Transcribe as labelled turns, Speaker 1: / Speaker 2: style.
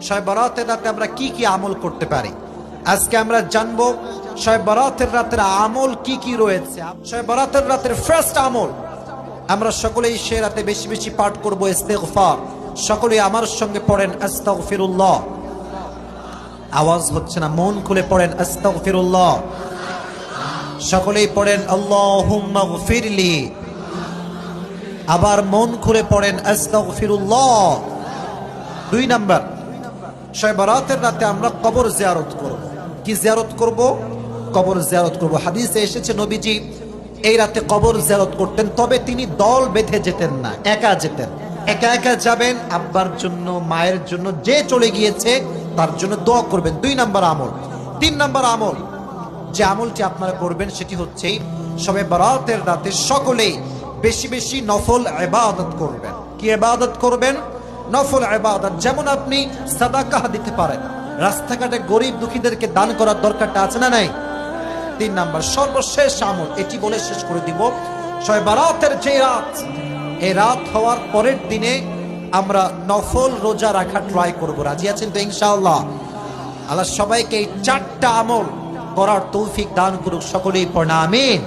Speaker 1: শবে বরাতের রাতে আমরা কি কি আমল করতে পারি। আজকে আমরা জানবো শবে বরাতের রাতের আমল কি কি রয়েছে। শবে বরাতের রাতের ফার্স্ট আমল, আমরা সকলেই সে রাতে বেশি বেশি পাঠ করবো ইস্তিগফার। সকলেই আমার সঙ্গে পড়েন আস্তাগফিরুল্লাহ। আওয়াজ হচ্ছে না, মন খুলে পড়েন আস্তাগফিরুল্লাহ। সকলেই পড়েন আল্লাহুম্মা গফিরলি। আবার মন খুলে পড়েন আস্তাগফিরুল্লাহ। 2 নাম্বার, শবে বরাতের রাতে আমরা কবর জিয়ারত করব। কি জিয়ারত করব? কবর জিয়ারত করব। হাদিসে এসেছে নবীজি এই রাতে কবর জিয়ারত করতেন, তবে তিনি দল বেঁধে যেতেন না, একা যেতেন। একা একা যাবেন, আব্বার জন্য, মায়ের জন্য, যে চলে গিয়েছে তার জন্য দোয়া করবেন। 2 নাম্বার আমল। 3 নাম্বার আমল, যে আমলটি আপনারা করবেন সেটি হচ্ছে শবে বরাতের রাতে সকলেই বেশি বেশি নফল ইবাদত করবেন। কি ইবাদত করবেন? নফল ইবাদত। যেমন আপনি সাদাকাহ দিতে পারেন, রাস্তাঘাটে গরিব দুঃখীদেরকে দান করার দরকারটা আছে না নাই? 3 নাম্বার সর্বশেষ আমল, এটি বলে শেষ করে দিব। শবে বরাতের যে রাত, এই রাত হওয়ার পরের দিনে আমরা নফল রোজা রাখা ট্রাই করব। রাজি আছেন তো ইনশাআল্লাহ? আল্লাহ সবাইকে এই 4টা আমল করার তৌফিক দান করুক। সকলেই পড়না আমিন।